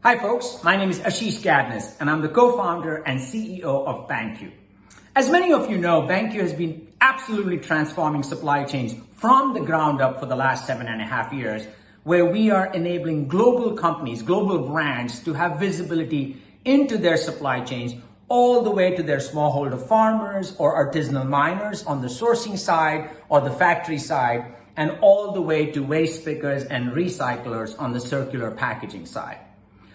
Hi folks, my name is Ashish Gadnis and I'm the co-founder and CEO of BanQu. As many of you know, BanQu has been absolutely transforming supply chains from the ground up for the last 7.5 years, where we are enabling global companies, global brands to have visibility into their supply chains all the way to their smallholder farmers or artisanal miners on the sourcing side or the factory side, and all the way to waste pickers and recyclers on the circular packaging side.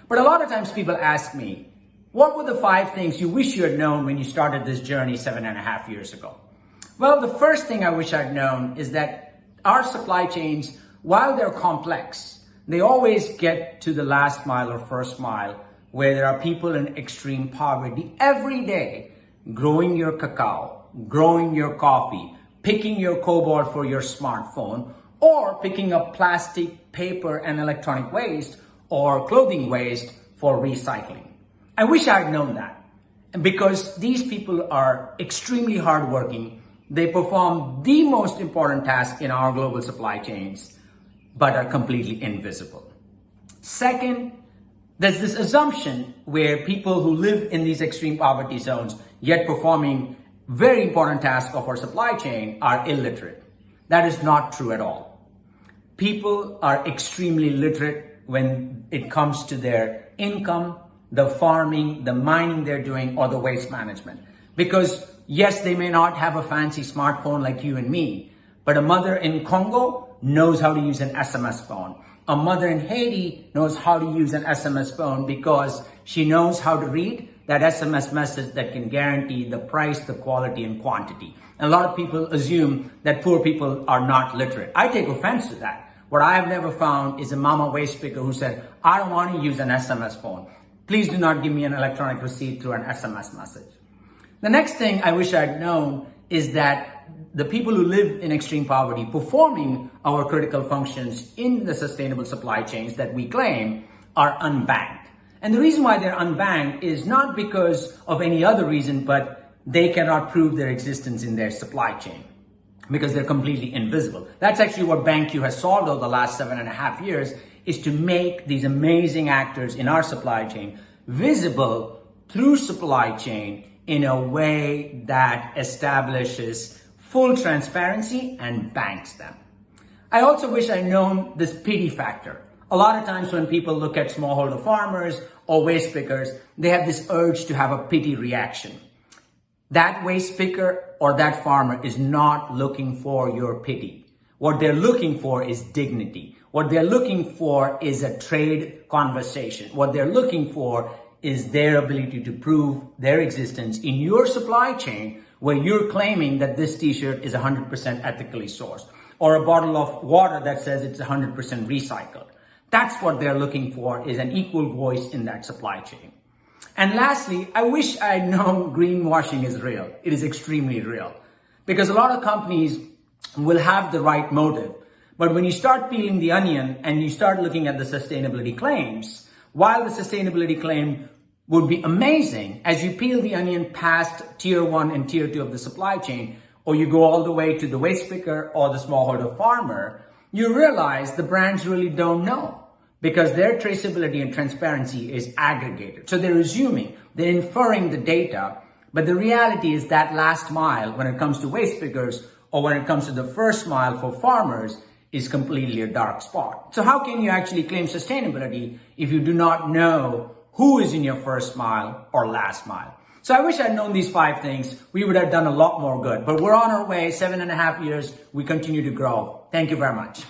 But a lot of times people ask me, what were the 5 things you wish you had known when you started this journey 7.5 years ago? Well, the first thing I wish I'd known is that our supply chains, while they're complex, they always get to the last mile or first mile where there are people in extreme poverty every day growing your cacao, growing your coffee, picking your cobalt for your smartphone, or picking up plastic, paper, and electronic waste or clothing waste for recycling. I wish I'd known that. And because these people are extremely hardworking, they perform the most important task in our global supply chains, but are completely invisible. Second, there's this assumption where people who live in these extreme poverty zones, yet performing very important tasks of our supply chain, are illiterate. That is not true at all. People are extremely literate when it comes to their income, the farming, the mining they're doing, or the waste management. Because yes, they may not have a fancy smartphone like you and me, but a mother in Congo knows how to use an SMS phone. A mother in Haiti knows how to use an SMS phone because she knows how to read that SMS message that can guarantee the price, the quality, and quantity. And a lot of people assume that poor people are not literate. I take offense to that. What I have never found is a mama waste picker who said, I don't want to use an SMS phone. Please do not give me an electronic receipt through an SMS message. The next thing I wish I'd known is that the people who live in extreme poverty performing our critical functions in the sustainable supply chains that we claim are unbanked. And the reason why they're unbanked is not because of any other reason, but they cannot prove their existence in their supply chain because they're completely invisible. That's actually what BanQu has solved over the last 7.5 years, is to make these amazing actors in our supply chain visible through supply chain in a way that establishes full transparency and banks them. I also wish I'd known this pity factor. A lot of times when people look at smallholder farmers or waste pickers, they have this urge to have a pity reaction. That waste picker or that farmer is not looking for your pity. What they're looking for is dignity. What they're looking for is a trade conversation. What they're looking for is their ability to prove their existence in your supply chain, where you're claiming that this t-shirt is 100% ethically sourced, or a bottle of water that says it's 100% recycled. That's what they're looking for, is an equal voice in that supply chain. And lastly, I wish I had known greenwashing is real. It is extremely real. Because a lot of companies will have the right motive, but when you start peeling the onion and you start looking at the sustainability claims, while the sustainability claim would be amazing, as you peel the onion past tier 1 and tier 2 of the supply chain, or you go all the way to the waste picker or the smallholder farmer, you realize the brands really don't know, because their traceability and transparency is aggregated. So they're assuming, they're inferring the data, but the reality is that last mile, when it comes to waste pickers or when it comes to the first mile for farmers, is completely a dark spot. So how can you actually claim sustainability if you do not know who is in your first mile or last mile? So I wish I'd known these 5 things. We would have done a lot more good, but we're on our way, 7.5 years. We continue to grow. Thank you very much.